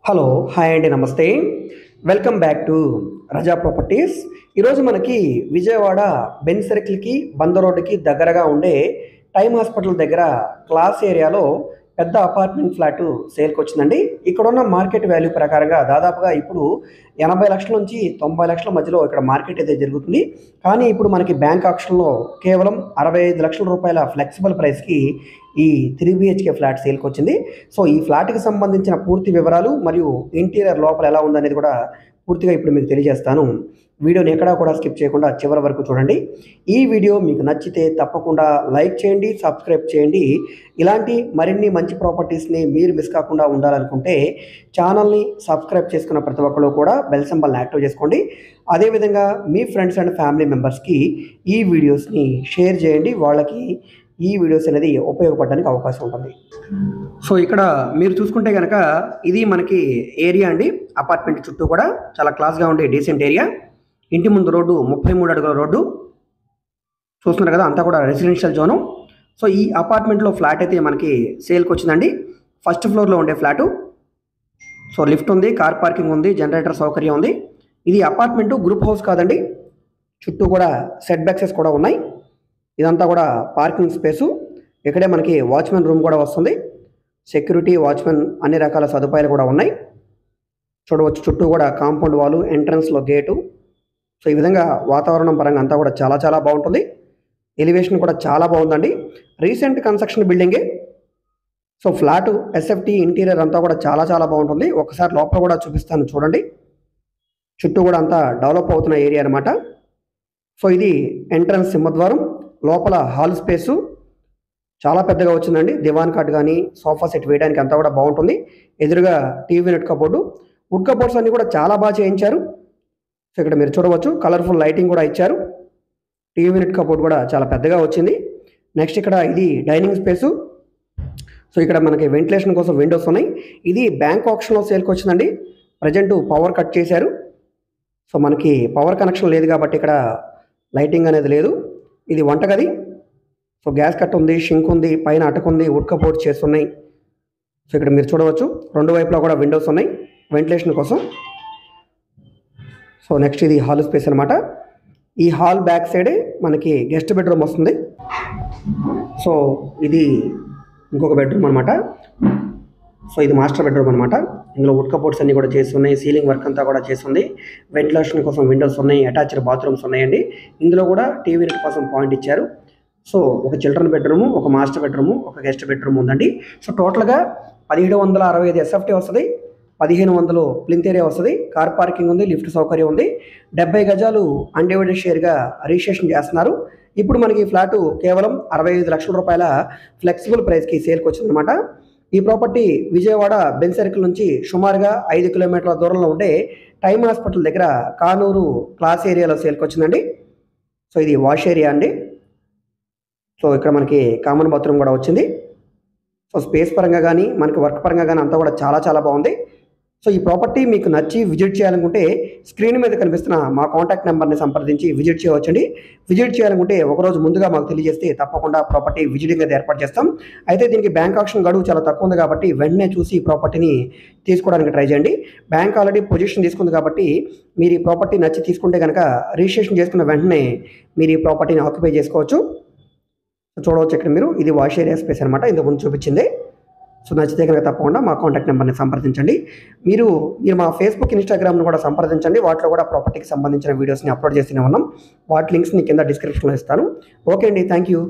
Hello hi అండి నమస్తే welcome back to Raza properties. ఈరోజు మనకి విజయవాడ బెన్ సర్కిల్కి బంద రోడ్డుకి దగ్గరగా ఉండే టైమ్ హాస్పిటల్ దగ్గర క్లాస్ ఏరియాలో పెద్ద అపార్ట్మెంట్ ఫ్లాట్ సేల్కి వచ్చిందండి. ఇక్కడ ఉన్న మార్కెట్ వాల్యూ ప్రకారంగా దాదాపుగా ఇప్పుడు 80 లక్షల నుంచి 90 లక్షల మధ్యలో ఇక్కడ మార్కెట్ అయితే జరుగుతుంది. కానీ ఇప్పుడు మనకి బ్యాంక్ ఆక్షన్లో కేవలం 65 లక్షల రూపాయల ఫ్లెక్సిబుల్ ప్రైస్కి ఈ 3 BHK ఫ్లాట్ సేల్కి వచ్చింది. సో ఈ ఫ్లాట్కి సంబంధించిన పూర్తి వివరాలు మరియు ఇంటీరియర్ లోపల ఎలా ఉందనేది కూడా పూర్తిగా ఇప్పుడు మీకు తెలియజేస్తాను. వీడియోని ఎక్కడా కూడా స్కిప్ చేయకుండా చివరి వరకు చూడండి. ఈ వీడియో మీకు నచ్చితే తప్పకుండా లైక్ చేయండి, సబ్స్క్రైబ్ చేయండి. ఇలాంటి మరిన్ని మంచి ప్రాపర్టీస్ని మీరు మిస్ కాకుండా ఉండాలనుకుంటే ఛానల్ని సబ్స్క్రైబ్ చేసుకున్న ప్రతి ఒక్కరు కూడా బెల్ సింబల్ని యాక్టివ్ చేసుకోండి. అదేవిధంగా మీ ఫ్రెండ్స్ అండ్ ఫ్యామిలీ మెంబర్స్కి ఈ వీడియోస్ని షేర్ చేయండి. వాళ్ళకి ఈ వీడియోస్ అనేది ఉపయోగపడడానికి అవకాశం ఉంటుంది. సో ఇక్కడ మీరు చూసుకుంటే కనుక ఇది మనకి ఏరియా అండి. అపార్ట్మెంట్ చుట్టూ కూడా చాలా క్లాస్గా ఉండే డీసెంట్ ఏరియా. ఇంటి ముందు రోడ్డు 33 అడుగుల రోడ్డు చూస్తున్నారు కదా, అంతా కూడా రెసిడెన్షియల్ జోను. సో ఈ అపార్ట్మెంట్లో ఫ్లాట్ అయితే మనకి సేల్కి వచ్చిందండి. ఫస్ట్ ఫ్లోర్లో ఉండే ఫ్లాటు. సో లిఫ్ట్ ఉంది, కార్ పార్కింగ్ ఉంది, జనరేటర్ సౌకర్యం ఉంది. ఇది అపార్ట్మెంటు గ్రూప్ హౌస్ కాదండి. చుట్టూ కూడా సెట్ బ్యాక్సెస్ కూడా ఉన్నాయి. ఇదంతా కూడా పార్కింగ్ స్పేసు. ఇక్కడే మనకి వాచ్మెన్ రూమ్ కూడా వస్తుంది. సెక్యూరిటీ, వాచ్మెన్ అన్ని రకాల సదుపాయాలు కూడా ఉన్నాయి. చూడవచ్చు చుట్టూ కూడా కాంపౌండ్ వాలు, ఎంట్రన్స్లో గేటు. సో ఈ విధంగా వాతావరణం పరంగా అంతా కూడా చాలా చాలా బాగుంటుంది. ఎలివేషన్ కూడా చాలా బాగుందండి. రీసెంట్ కన్స్ట్రక్షన్ బిల్డింగే. సో ఫ్లాట్ ఎస్ఎఫ్టీ ఇంటీరియర్ అంతా కూడా చాలా చాలా బాగుంటుంది. ఒకసారి లోపల కూడా చూపిస్తాను చూడండి. చుట్టూ కూడా అంతా డెవలప్ అవుతున్న ఏరియా అనమాట. సో ఇది ఎంట్రన్స్ సింహద్వారం. లోపల హాల్ స్పేసు చాలా పెద్దగా వచ్చిందండి. దివాన్ కాట్ కానీ సోఫా సెట్ వేయడానికి అంతా కూడా బాగుంటుంది. ఎదురుగా TV unit cupboard. Would cupboards అన్ని కూడా చాలా బాగా చేయించారు. సో ఇక్కడ మీరు చూడవచ్చు కలర్ఫుల్ లైటింగ్ కూడా ఇచ్చారు. టీవీ యూనిట్ కబోర్డ్ కూడా చాలా పెద్దగా వచ్చింది. నెక్స్ట్ ఇక్కడ ఇది డైనింగ్ స్పేసు. సో ఇక్కడ మనకి వెంటిలేషన్ కోసం విండోస్ ఉన్నాయి. ఇది బ్యాంక్ ఆప్షన్లో సేల్కి వచ్చిందండి. ప్రజెంట్ పవర్ కట్ చేశారు. సో మనకి పవర్ కనెక్షన్ లేదు కాబట్టి ఇక్కడ లైటింగ్ అనేది లేదు. ఇది వంటగది. సో గ్యాస్ కట్ ఉంది, షింక్ ఉంది, పైన అటక ఉంది, వుడ్ కబోర్డ్స్ చేస్తున్నాయి. సో ఇక్కడ మీరు చూడవచ్చు రెండు వైపులా కూడా విండోస్ ఉన్నాయి వెంటిలేషన్ కోసం. సో నెక్స్ట్ ఇది హాల్ స్పేస్ అనమాట. ఈ హాల్ బ్యాక్ సైడే మనకి గెస్ట్ బెడ్రూమ్ వస్తుంది. సో ఇది ఇంకొక బెడ్రూమ్ అనమాట. సో ఇది మాస్టర్ బెడ్రూమ్ అనమాట. ఇందులో వుడ్ కబోర్డ్స్ అన్ని కూడా చేసి ఉన్నాయి. సీలింగ్ వర్క్ అంతా కూడా చేస్తుంది. వెంటిలేషన్ కోసం విండోస్ ఉన్నాయి. అటాచ్డ్ బాత్రూమ్స్ ఉన్నాయండి. ఇందులో కూడా టీవీ యూనిట్ కోసం పాయింట్ ఇచ్చారు. సో ఒక చిల్డ్రన్ బెడ్రూము, ఒక మాస్టర్ బెడ్రూము, ఒక గెస్ట్ బెడ్రూమ్ ఉందండి. సో టోటల్గా 1765 ఎస్ఎఫ్టీ వస్తుంది. 1500 ప్లింత్ ఏరియా వస్తుంది. కార్ పార్కింగ్ ఉంది, లిఫ్ట్ సౌకర్యం ఉంది. 70 గజాలు అన్డివైడెడ్ షేర్గా రిజిస్ట్రేషన్ చేస్తున్నారు. ఇప్పుడు మనకి ఫ్లాటు కేవలం 65 లక్షల రూపాయల ఫ్లెక్సిబుల్ ప్రైస్కి సేల్కి వచ్చిందనమాట. ఈ ప్రాపర్టీ విజయవాడ బెన్ సర్కిల్ నుంచి సుమారుగా 5 కిలోమీటర్ల దూరంలో ఉండే టైమ్ హాస్పిటల్ దగ్గర కానూరు క్లాస్ ఏరియాలో సేల్కి వచ్చిందండి. సో ఇది వాష్ ఏరియా అండి. సో ఇక్కడ మనకి కామన్ బాత్రూమ్ కూడా వచ్చింది. సో స్పేస్ పరంగా కానీ మనకి వర్క్ పరంగా కానీ అంతా కూడా చాలా చాలా బాగుంది. సో ఈ ప్రాపర్టీ మీకు నచ్చి విజిట్ చేయాలనుకుంటే స్క్రీన్ మీద కనిపిస్తున్న మా కాంటాక్ట్ నెంబర్ని సంప్రదించి విజిట్ చేయవచ్చండి. విజిట్ చేయాలనుకుంటే ఒకరోజు ముందుగా మాకు తెలియజేస్తే తప్పకుండా ప్రాపర్టీ విజిటింగ్ అయితే ఏర్పాటు చేస్తాం. అయితే దీనికి బ్యాంక్ ఆప్షన్ గడువు చాలా తక్కువ ఉంది కాబట్టి వెంటనే చూసి ఈ ప్రాపర్టీని తీసుకోవడానికి ట్రై చేయండి. బ్యాంక్ ఆల్రెడీ పొజిషన్ తీసుకుంది కాబట్టి మీరు ఈ ప్రాపర్టీ నచ్చి తీసుకుంటే కనుక రిజిస్ట్రేషన్ చేసుకున్న వెంటనే మీరు ఈ ప్రాపర్టీని ఆక్యుపై చేసుకోవచ్చు. చూడవచ్చు ఇక్కడ మీరు ఇది వాష్ ఏరియా స్పేస్ అనమాట. ఇంతకుముందు చూపించింది. సో నచ్చితే కనుక తప్పకుండా మా కాంటాక్ట్ నెంబర్ని సంప్రదించండి. మీరు మా ఫేస్బుక్, ఇన్స్టాగ్రామ్ను కూడా సంప్రదించండి. వాటిలో కూడా ప్రాపర్టీకి సంబంధించిన వీడియోస్ని అప్లోడ్ చేస్తూనే ఉన్నాం. వాటి లింక్స్ని కింద డిస్క్రిప్షన్లో ఇస్తాను. ఓకే అండి, థ్యాంక్ యూ.